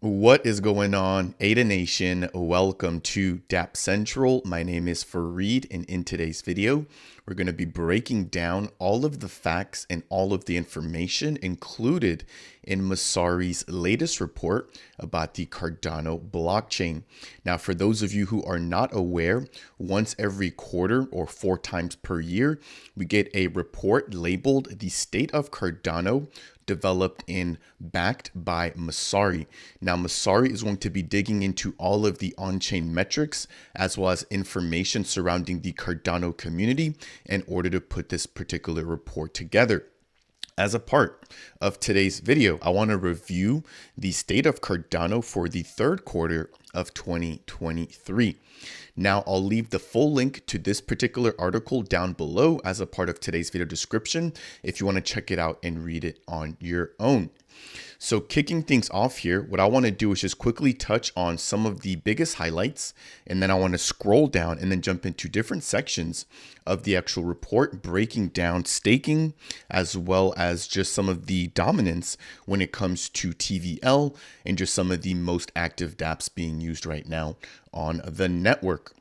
What is going on, Ada Nation? Welcome to Dapp Central. My name is Fareed, and in today's video, we're going to be breaking down all of the facts and all of the information included in Messari's latest report about the Cardano blockchain. Now, for those of you who are not aware, once every quarter or 4 times per year, we get a report labeled the State of Cardano, developed and backed by Messari. Now, Messari is going to be digging into all of the on-chain metrics as well as information surrounding the Cardano community in order to put this particular report together. As a part of today's video, I want to review the state of Cardano for the third quarter of 2023. Now, I'll leave the full link to this particular article down below as a part of today's video description if you want to check it out and read it on your own. So kicking things off here, what I want to do is just quickly touch on some of the biggest highlights, and then I want to scroll down and then jump into different sections of the actual report, breaking down staking as well as just some of the dominance when it comes to TVL and just some of the most active dApps being used right now on the network.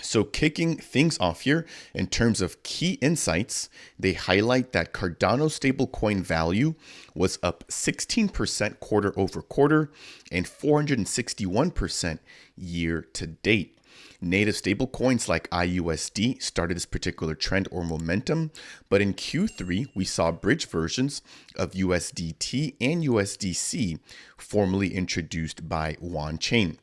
So kicking things off here in terms of key insights, they highlight that Cardano stablecoin value was up 16% quarter over quarter and 461% year to date. Native stablecoins like IUSD started this particular trend or momentum, but in Q3, we saw bridge versions of USDT and USDC formally introduced by OneChain.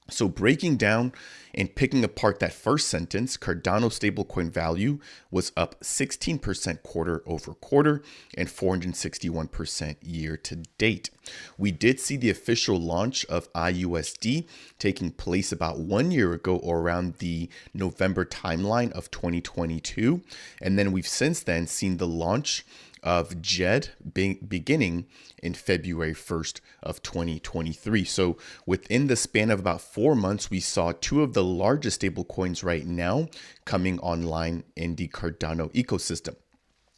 So breaking down and picking apart that first sentence, Cardano stablecoin value was up 16% quarter over quarter and 461% year to date. We did see the official launch of IUSD taking place about 1 year ago, or around the November timeline of 2022. And then we've since then seen the launch of JED beginning in February 1st of 2023. So within the span of about 4 months, we saw two of the largest stablecoins right now coming online in the Cardano ecosystem.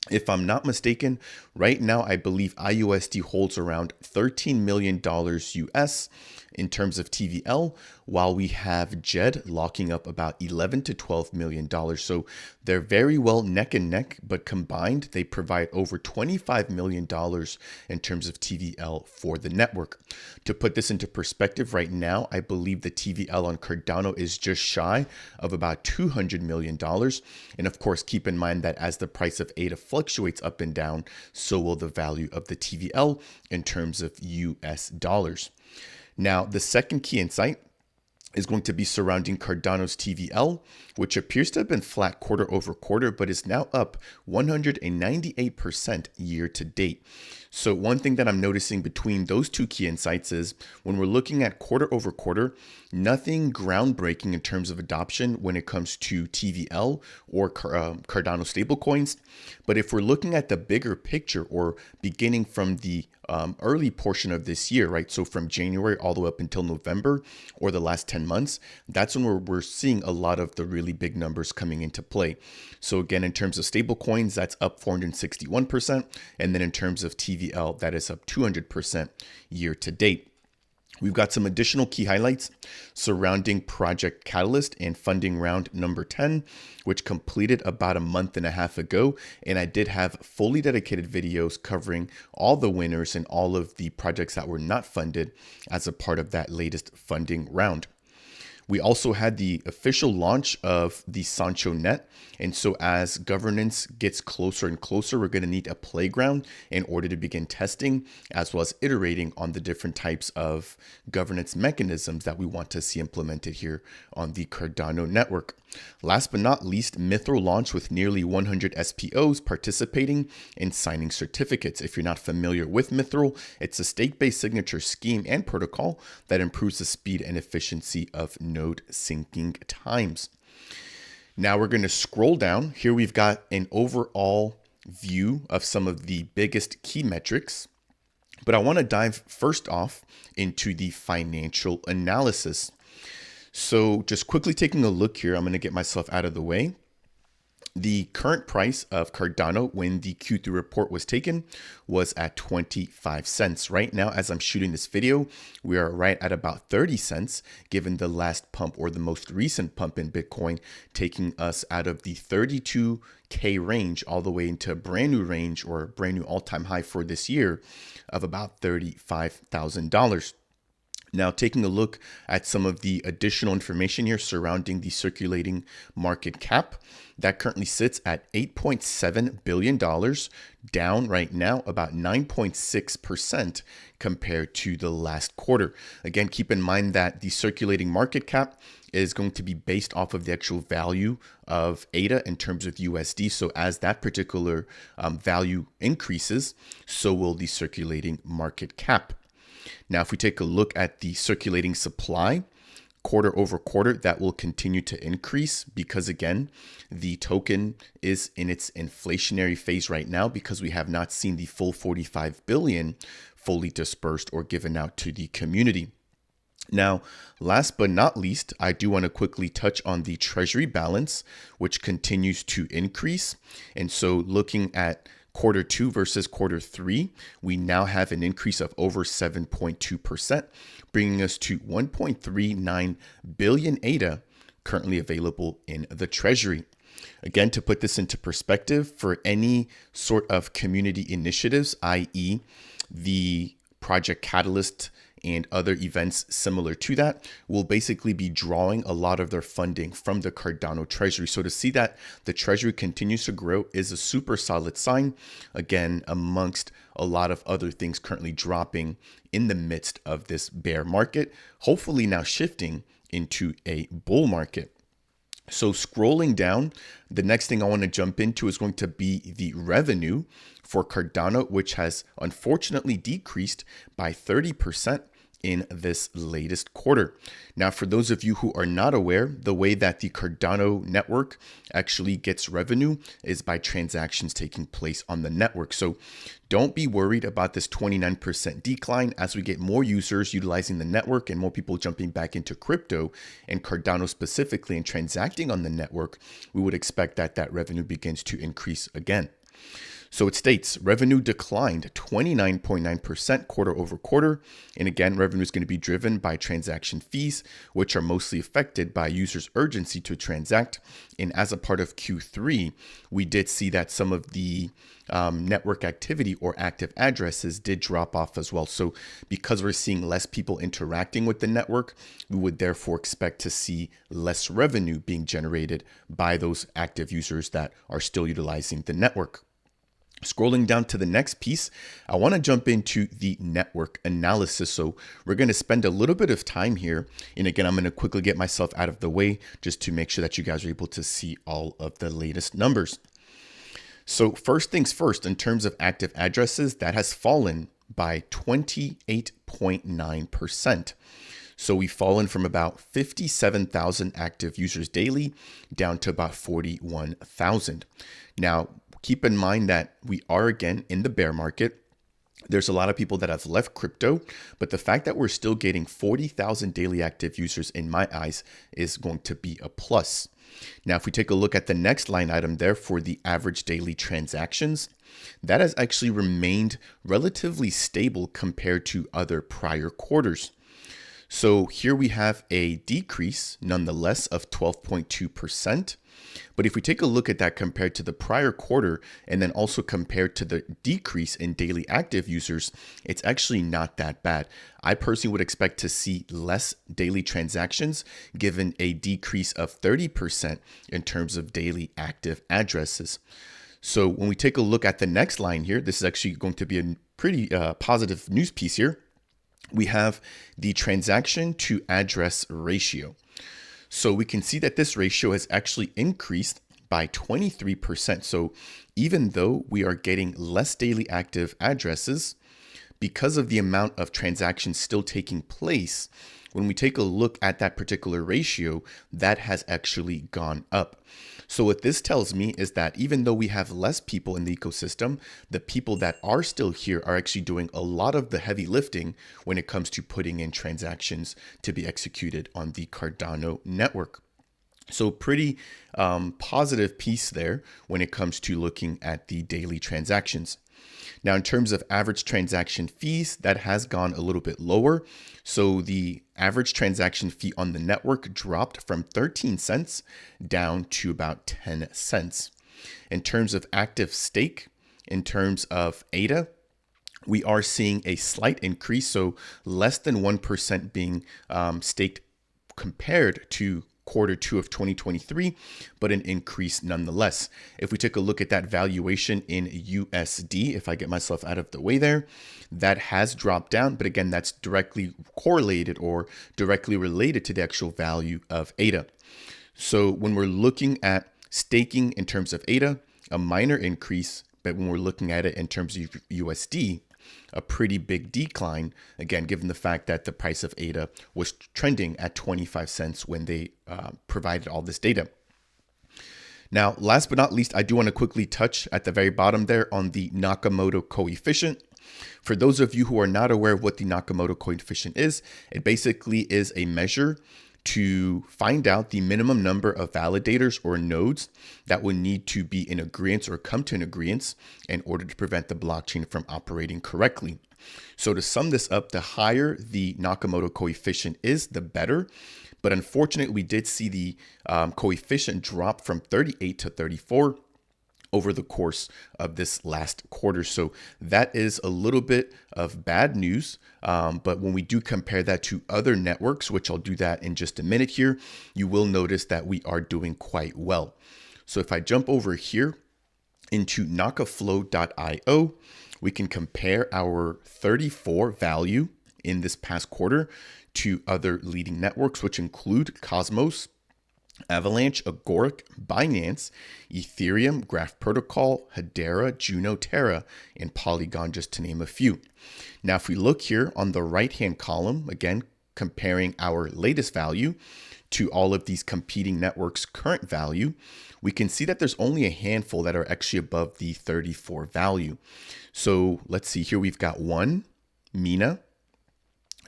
If I'm not mistaken, right now, I believe IUSD holds around $13 million US in terms of TVL, while we have JED locking up about $11 to $12 million. So they're very well neck and neck, but combined, they provide over $25 million in terms of TVL for the network. To put this into perspective, right now, I believe the TVL on Cardano is just shy of about $200 million. And of course, keep in mind that as the price of ADA fluctuates up and down, so will the value of the TVL in terms of US dollars. Now, the second key insight is going to be surrounding Cardano's TVL, which appears to have been flat quarter over quarter, but is now up 198% year to date. So one thing that I'm noticing between those two key insights is when we're looking at quarter over quarter, nothing groundbreaking in terms of adoption when it comes to TVL or Cardano stablecoins. But if we're looking at the bigger picture, or beginning from the early portion of this year, right? So from January all the way up until November, or the last 10 months, that's when we're seeing a lot of the really big numbers coming into play. So again, in terms of stable coins, that's up 461%. And then in terms of TVL, that is up 200% year to date. We've got some additional key highlights surrounding Project Catalyst and funding round number 10, which completed about a month and a half ago. And I did have fully dedicated videos covering all the winners and all of the projects that were not funded as a part of that latest funding round. We also had the official launch of the Sancho Net. And so as governance gets closer and closer, we're going to need a playground in order to begin testing, as well as iterating on the different types of governance mechanisms that we want to see implemented here on the Cardano network. Last but not least, Mithril launched with nearly 100 SPOs participating in signing certificates. If you're not familiar with Mithril, it's a stake-based signature scheme and protocol that improves the speed and efficiency of node syncing times. Now we're going to scroll down. Here we've got an overall view of some of the biggest key metrics, but I want to dive first off into the financial analysis. So just quickly taking a look here, I'm going to get myself out of the way. The current price of Cardano when the Q3 report was taken was at 25 cents. Right now, as I'm shooting this video, we are right at about 30 cents, given the last pump or the most recent pump in Bitcoin, taking us out of the 32K range all the way into a brand new range or a brand new all-time high for this year of about $35,000. Now, taking a look at some of the additional information here surrounding the circulating market cap, that currently sits at $8.7 billion, down right now about 9.6% compared to the last quarter. Again, keep in mind that the circulating market cap is going to be based off of the actual value of ADA in terms of USD. So as that particular value increases, so will the circulating market cap. Now, if we take a look at the circulating supply, quarter over quarter, that will continue to increase because, again, the token is in its inflationary phase right now because we have not seen the full 45 billion fully dispersed or given out to the community. Now, last but not least, I do want to quickly touch on the treasury balance, which continues to increase. And so looking at quarter 2 versus quarter 3, we now have an increase of over 7.2%, bringing us to 1.39 billion ADA currently available in the treasury. Again, to put this into perspective, for any sort of community initiatives, i.e. the Project Catalyst and other events similar to that, will basically be drawing a lot of their funding from the Cardano treasury. So to see that the treasury continues to grow is a super solid sign, again, amongst a lot of other things currently dropping in the midst of this bear market, hopefully now shifting into a bull market. So scrolling down, the next thing I want to jump into is going to be the revenue for Cardano, which has unfortunately decreased by 30% in this latest quarter. Now, for those of you who are not aware, the way that the Cardano network actually gets revenue is by transactions taking place on the network. So don't be worried about this 29% decline as we get more users utilizing the network and more people jumping back into crypto and Cardano specifically and transacting on the network. We would expect that that revenue begins to increase again. So it states revenue declined 29.9% quarter over quarter. And again, revenue is going to be driven by transaction fees, which are mostly affected by users' urgency to transact. And as a part of Q3, we did see that some of the network activity or active addresses did drop off as well. So because we're seeing less people interacting with the network, we would therefore expect to see less revenue being generated by those active users that are still utilizing the network. Scrolling down to the next piece, I want to jump into the network analysis. So we're going to spend a little bit of time here. And again, I'm going to quickly get myself out of the way just to make sure that you guys are able to see all of the latest numbers. So first things first, in terms of active addresses, that has fallen by 28.9%. So we've fallen from about 57,000 active users daily down to about 41,000. Now, keep in mind that we are again in the bear market. There's a lot of people that have left crypto, but the fact that we're still getting 40,000 daily active users in my eyes is going to be a plus. Now, if we take a look at the next line item there for the average daily transactions, that has actually remained relatively stable compared to other prior quarters. So here we have a decrease nonetheless of 12.2%. But if we take a look at that compared to the prior quarter and then also compared to the decrease in daily active users, it's actually not that bad. I personally would expect to see less daily transactions given a decrease of 30% in terms of daily active addresses. So when we take a look at the next line here, this is actually going to be a pretty positive news piece here. We have the transaction to address ratio. So we can see that this ratio has actually increased by 23%. So even though we are getting less daily active addresses, because of the amount of transactions still taking place, when we take a look at that particular ratio, that has actually gone up. So what this tells me is that even though we have less people in the ecosystem, the people that are still here are actually doing a lot of the heavy lifting when it comes to putting in transactions to be executed on the Cardano network. So pretty positive piece there when it comes to looking at the daily transactions. Now, in terms of average transaction fees, that has gone a little bit lower. So the average transaction fee on the network dropped from 13 cents down to about 10 cents. In terms of active stake, in terms of ADA, we are seeing a slight increase, so less than 1% being staked compared to Q2 of 2023, but an increase nonetheless. If we take a look at that valuation in USD, if I get myself out of the way there, that has dropped down. But again, that's directly correlated or directly related to the actual value of ADA. So when we're looking at staking in terms of ADA, a minor increase, but when we're looking at it in terms of USD, a pretty big decline, again, given the fact that the price of ADA was trending at 25 cents when they provided all this data. Now, last but not least, I do want to quickly touch at the very bottom there on the Nakamoto coefficient. For those of you who are not aware of what the Nakamoto coefficient is, it basically is a measure to find out the minimum number of validators or nodes that would need to be in agreement or come to an agreement in order to prevent the blockchain from operating correctly. So to sum this up, the higher the Nakamoto coefficient is, the better. But unfortunately, we did see the coefficient drop from 38 to 34 over the course of this last quarter. So that is a little bit of bad news. But when we do compare that to other networks, which I'll do that in just a minute here, you will notice that we are doing quite well. So if I jump over here into nakaflow.io, we can compare our 34 value in this past quarter to other leading networks, which include Cosmos, Avalanche, Agoric, Binance, Ethereum, Graph Protocol, Hedera, Juno, Terra, and Polygon, just to name a few. Now, if we look here on the right-hand column, again, comparing our latest value to all of these competing networks' current value, we can see that there's only a handful that are actually above the 34 value. So let's see here, we've got one, Mina,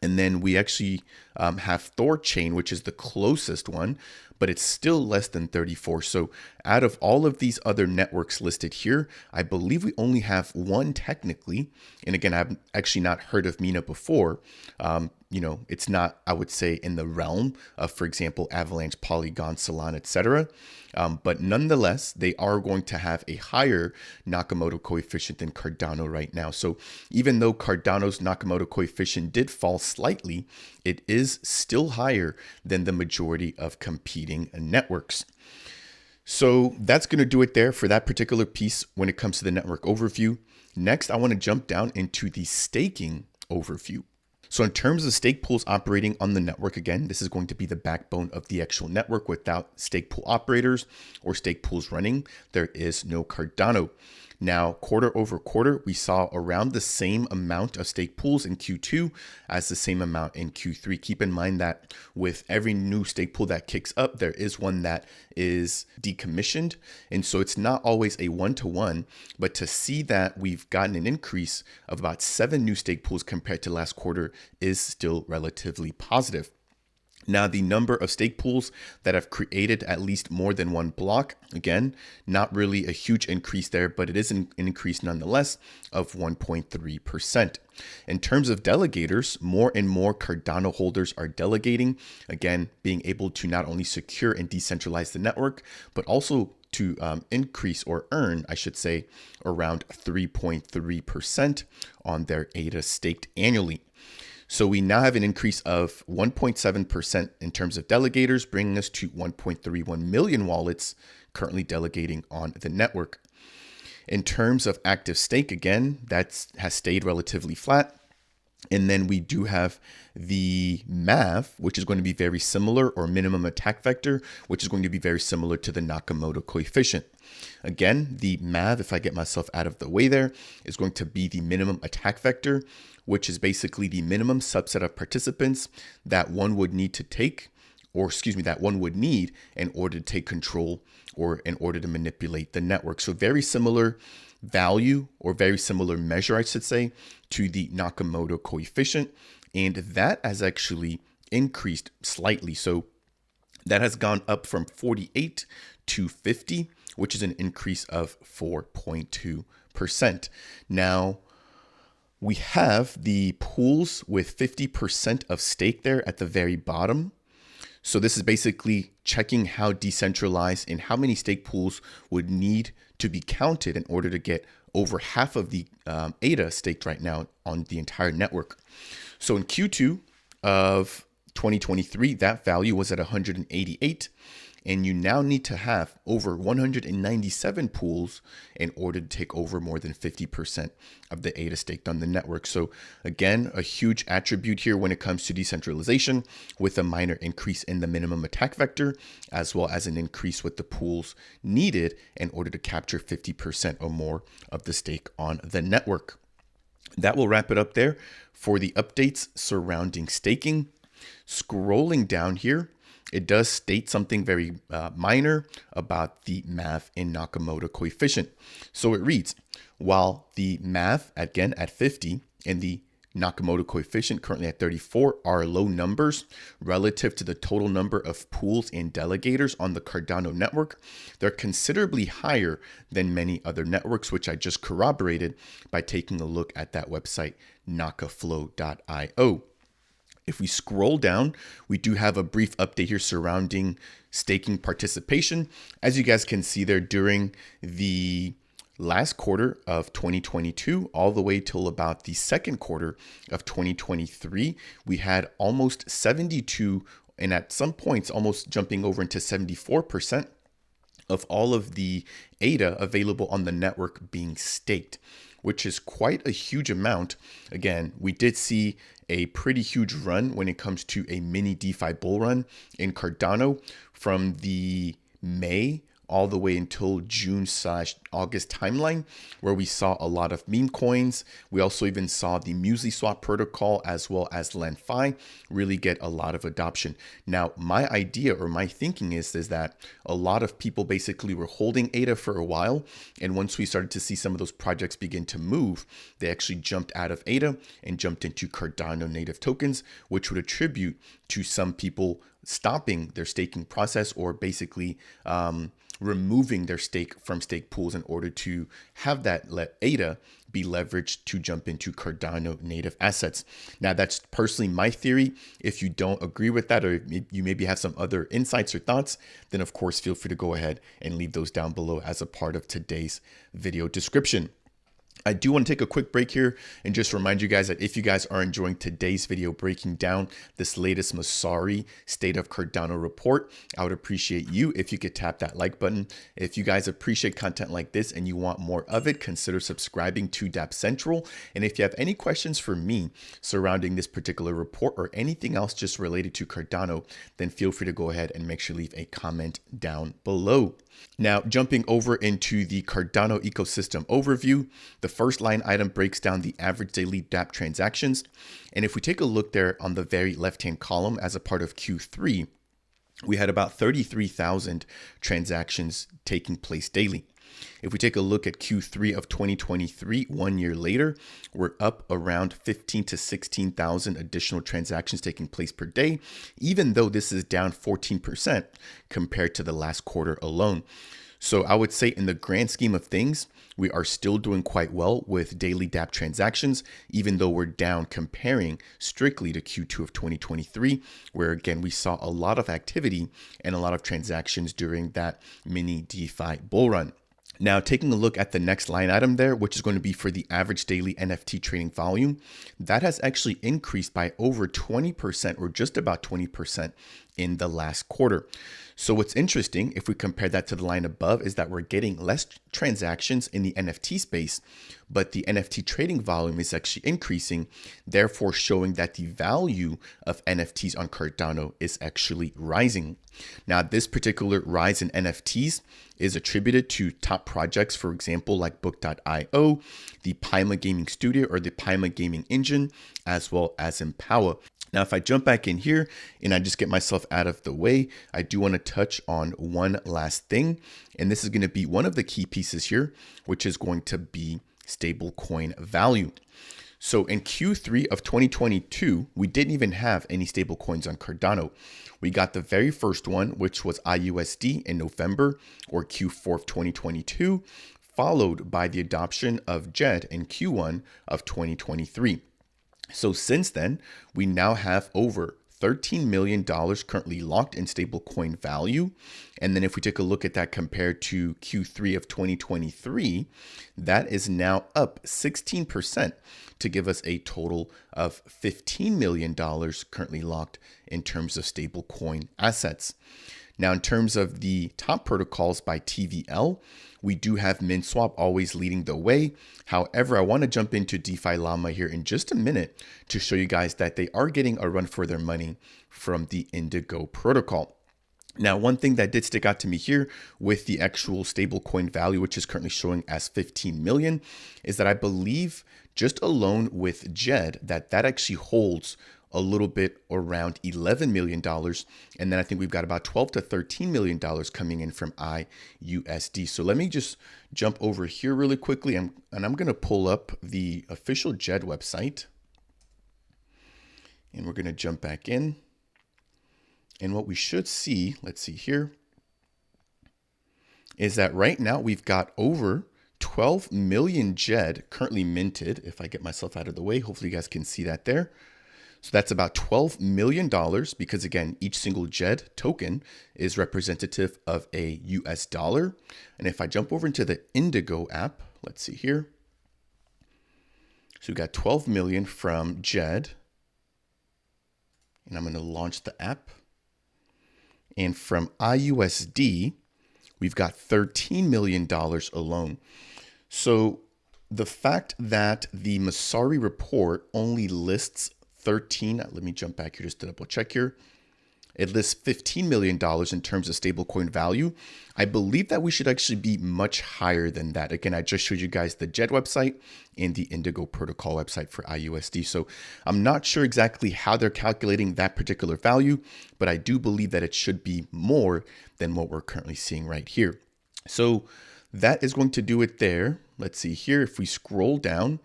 and then we actually have Thorchain, which is the closest one, but it's still less than 34. So out of all of these other networks listed here, I believe we only have one technically. And again, I've actually not heard of Mina before. It's not, I would say, in the realm of, for example, Avalanche, Polygon, Solana, etc. But nonetheless, they are going to have a higher Nakamoto coefficient than Cardano right now. So even though Cardano's Nakamoto coefficient did fall slightly, it is still higher than the majority of competing networks. So that's going to do it there for that particular piece when it comes to the network overview. Next, I want to jump down into the staking overview. So in terms of stake pools operating on the network, again, this is going to be the backbone of the actual network. Without stake pool operators or stake pools running, there is no Cardano. Now, quarter over quarter, we saw around the same amount of stake pools in Q2 as the same amount in Q3. Keep in mind that with every new stake pool that kicks up, there is one that is decommissioned. And so it's not always a one-to-one, but to see that we've gotten an increase of about 7 new stake pools compared to last quarter is still relatively positive. Now, the number of stake pools that have created at least more than one block, again, not really a huge increase there, but it is an increase nonetheless of 1.3%. In terms of delegators, more and more Cardano holders are delegating, again, being able to not only secure and decentralize the network, but also to increase or earn, I should say, around 3.3% on their ADA staked annually. So we now have an increase of 1.7% in terms of delegators, bringing us to 1.31 million wallets currently delegating on the network. In terms of active stake, again, that has stayed relatively flat. And then we do have the MAV, which is going to be very similar, or minimum attack vector, which is going to be very similar to the Nakamoto coefficient. Again, the MAV, if I get myself out of the way there, is going to be the minimum attack vector, which is basically the minimum subset of participants that one would need to take, that one would need in order to take control or in order to manipulate the network. So very similar value, or very similar measure, I should say, to the Nakamoto coefficient. And that has actually increased slightly. So That has gone up from 48 to 50, which is an increase of 4.2%. Now, we have the pools with 50% of stake there at the very bottom. So this is basically checking how decentralized and how many stake pools would need to be counted in order to get over half of the ADA staked right now on the entire network. So in Q2 of 2023, that value was at 188. And you now need to have over 197 pools in order to take over more than 50% of the ADA staked on the network. So again, a huge attribute here when it comes to decentralization, with a minor increase in the minimum attack vector, as well as an increase with the pools needed in order to capture 50% or more of the stake on the network. That will wrap it up there for the updates surrounding staking. Scrolling down here, it does state something very minor about the MAV and Nakamoto coefficient. So it reads, while the MAV, again at 50, and the Nakamoto coefficient currently at 34 are low numbers relative to the total number of pools and delegators on the Cardano network, they're considerably higher than many other networks, which I just corroborated by taking a look at that website, nakaflow.io. If we scroll down, we do have a brief update here surrounding staking participation. As you guys can see there, during the last quarter of 2022, all the way till about the second quarter of 2023, we had almost 72, and at some points almost jumping over into 74% of all of the ADA available on the network being staked, which is quite a huge amount. Again, we did see a pretty huge run when it comes to a mini DeFi bull run in Cardano from the May all the way until June/August timeline, where we saw a lot of meme coins. We also even saw the MuesliSwap protocol as well as LandFi really get a lot of adoption. Now, my idea or my thinking is that a lot of people basically were holding ADA for a while, and once we started to see some of those projects begin to move, they actually jumped out of ADA and jumped into Cardano native tokens, which would attribute to some people stopping their staking process or basically removing their stake from stake pools in order to have that ADA be leveraged to jump into Cardano native assets. Now, that's personally my theory. If you don't agree with that, or you maybe have some other insights or thoughts, then of course, feel free to go ahead and leave those down below as a part of today's video description. I do want to take a quick break here and just remind you guys that if you guys are enjoying today's video breaking down this latest Messari State of Cardano report, I would appreciate you if you could tap that like button. If you guys appreciate content like this and you want more of it, consider subscribing to Dapp Central. And if you have any questions for me surrounding this particular report or anything else just related to Cardano, then feel free to go ahead and make sure to leave a comment down below. Now, jumping over into the Cardano ecosystem overview, the first line item breaks down the average daily Dapp transactions. And if we take a look there on the very left-hand column as a part of Q3, we had about 33,000 transactions taking place daily. If we take a look at Q3 of 2023, 1 year later, we're up around 15 to 16,000 additional transactions taking place per day, even though this is down 14% compared to the last quarter alone. So I would say in the grand scheme of things, we are still doing quite well with daily Dapp transactions, even though we're down comparing strictly to Q2 of 2023, where again, we saw a lot of activity and a lot of transactions during that mini DeFi bull run. Now, taking a look at the next line item there, which is going to be for the average daily NFT trading volume, that has actually increased by over 20% or just about 20% in the last quarter. So what's interesting, if we compare that to the line above, is that we're getting less transactions in the NFT space, but the NFT trading volume is actually increasing, therefore showing that the value of NFTs on Cardano is actually rising. Now, this particular rise in NFTs is attributed to top projects, for example, like Book.io, the Paima Gaming Studio or the Paima Gaming Engine, as well as Empower. Now, if I jump back in here and I just get myself out of the way, I do want to touch on one last thing. And this is going to be one of the key pieces here, which is going to be stablecoin value. So in Q3 of 2022, we didn't even have any stable coins on Cardano. We got the very first one, which was IUSD in November or Q4 of 2022, followed by the adoption of JED in Q1 of 2023. So since then, we now have over $13 million currently locked in stablecoin value. And then if we take a look at that compared to Q3 of 2023, that is now up 16% to give us a total of $15 million currently locked in terms of stablecoin assets. Now, in terms of the top protocols by TVL, we do have MinSwap always leading the way. However, I want to jump into DeFi Llama here in just a minute to show you guys that they are getting a run for their money from the Indigo protocol. Now, one thing that did stick out to me here with the actual stablecoin value, which is currently showing as 15 million, is that I believe just alone with JED that actually holds a little bit around $11 million. And then I think we've got about $12 to $13 million coming in from IUSD. So let me just jump over here really quickly. And I'm going to pull up the official JED website. And we're going to jump back in. And what we should see, let's see here, is that right now we've got over 12 million JED currently minted. If I get myself out of the way, hopefully you guys can see that there. So that's about $12 million because, again, each single JED token is representative of a US dollar. And if I jump over into the Indigo app, let's see here. So we got 12 million from JED. And I'm going to launch the app. And from IUSD, we've got $13 million alone. So the fact that the Messari report only lists 13, let me jump back here just to double check here. It lists $15 million in terms of stablecoin value. I believe that we should actually be much higher than that. Again, I just showed you guys the JED website and the Indigo protocol website for IUSD. So I'm not sure exactly how they're calculating that particular value, but I do believe that it should be more than what we're currently seeing right here. So that is going to do it there. Let's see here. If we scroll down,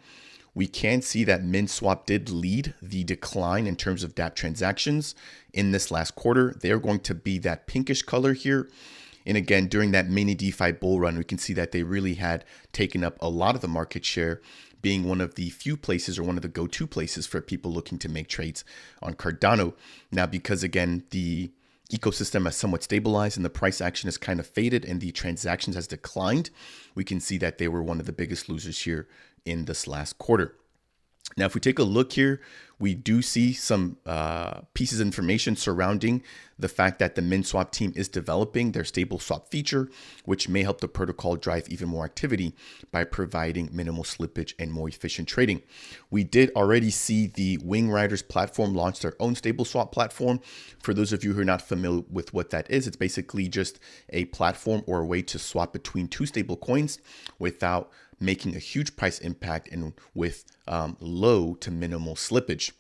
we can see that MinSwap did lead the decline in terms of Dapp transactions in this last quarter. They're going to be that pinkish color here. And again, during that mini DeFi bull run, we can see that they really had taken up a lot of the market share, being one of the few places or one of the go-to places for people looking to make trades on Cardano. Now, because again, the ecosystem has somewhat stabilized and the price action has kind of faded and the transactions has declined, we can see that they were one of the biggest losers here in this last quarter. Now, if we take a look here, we do see some pieces of information surrounding the fact that the MinSwap team is developing their stable swap feature, which may help the protocol drive even more activity by providing minimal slippage and more efficient trading. We did already see the Wing Riders platform launch their own stable swap platform. For those of you who are not familiar with what that is, it's basically just a platform or a way to swap between two stable coins without making a huge price impact and with low to minimal slippage.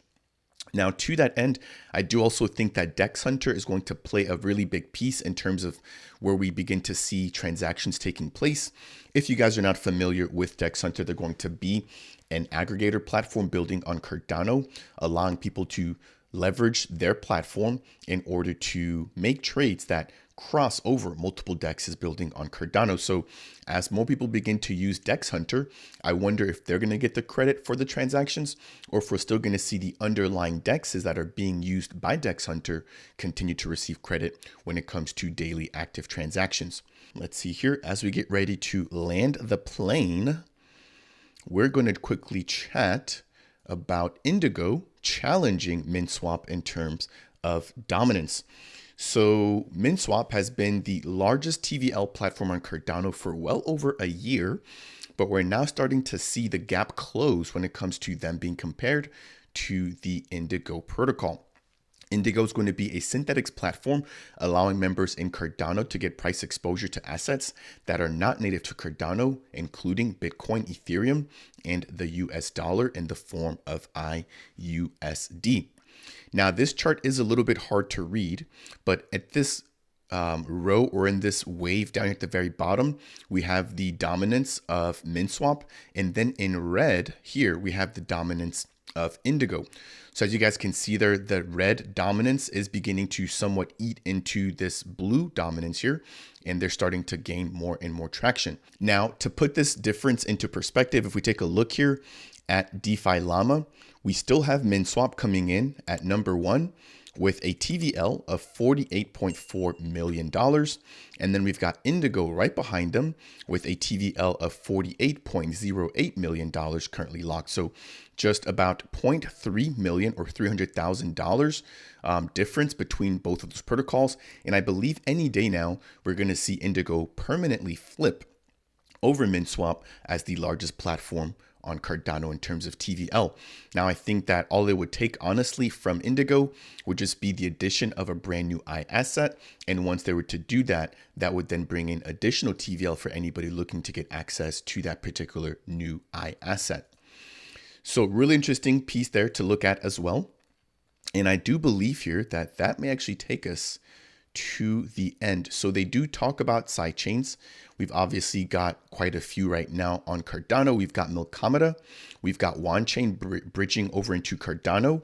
Now, to that end, I do also think that Dex Hunter is going to play a really big piece in terms of where we begin to see transactions taking place. If you guys are not familiar with Dex Hunter, they're going to be an aggregator platform building on Cardano, allowing people to leverage their platform in order to make trades that cross over multiple DEXs building on Cardano. So as more people begin to use Dex Hunter, I wonder if they're going to get the credit for the transactions or if we're still going to see the underlying DEXs that are being used by Dex Hunter continue to receive credit when it comes to daily active transactions. Let's see here. As we get ready to land the plane, we're going to quickly chat about Indigo challenging MinSwap in terms of dominance. So MinSwap has been the largest TVL platform on Cardano for well over a year, but we're now starting to see the gap close when it comes to them being compared to the Indigo protocol. Indigo is going to be a synthetics platform, allowing members in Cardano to get price exposure to assets that are not native to Cardano, including Bitcoin, Ethereum, and the US dollar in the form of IUSD. Now, this chart is a little bit hard to read, but at this row or in this wave down here at the very bottom, we have the dominance of MinSwap. And then in red here, we have the dominance of Indigo. So as you guys can see there, the red dominance is beginning to somewhat eat into this blue dominance here, and they're starting to gain more and more traction. Now, to put this difference into perspective, if we take a look here at DeFi Llama, we still have MinSwap coming in at number 1 with a TVL of $48.4 million. And then we've got Indigo right behind them with a TVL of $48.08 million currently locked. So just about 0.3 million or $300,000 difference between both of those protocols. And I believe any day now, we're going to see Indigo permanently flip over MinSwap as the largest platform on Cardano in terms of TVL. Now, I think that all it would take, honestly, from Indigo would just be the addition of a brand new I asset. And once they were to do that, that would then bring in additional TVL for anybody looking to get access to that particular new I asset. So really interesting piece there to look at as well. And I do believe here that that may actually take us to the end. So they do talk about sidechains. We've obviously got quite a few right now on Cardano. We've got Milkamada. We've got Wanchain bridging over into Cardano.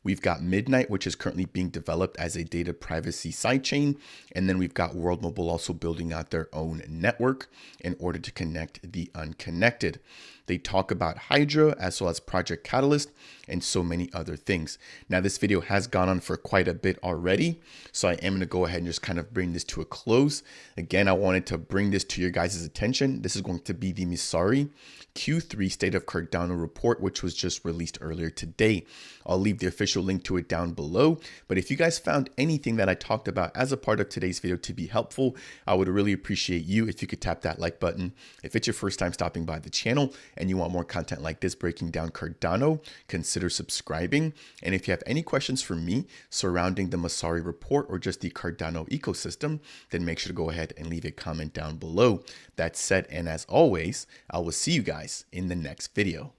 We've got Midnight, which is currently being developed as a data privacy sidechain. And then we've got World Mobile also building out their own network in order to connect the unconnected. They talk about Hydra as well as Project Catalyst and so many other things. Now, this video has gone on for quite a bit already, so I am going to go ahead and just kind of bring this to a close. Again, I wanted to bring this to your guys' attention. This is going to be the Messari Q3 State of Cardano report, which was just released earlier today. I'll leave the official link to it down below. But if you guys found anything that I talked about as a part of today's video to be helpful, I would really appreciate you if you could tap that like button. If it's your first time stopping by the channel and you want more content like this breaking down Cardano, consider subscribing. And if you have any questions for me surrounding the Messari report or just the Cardano ecosystem, then make sure to go ahead and leave a comment down below. That said, and as always, I will see you guys in the next video.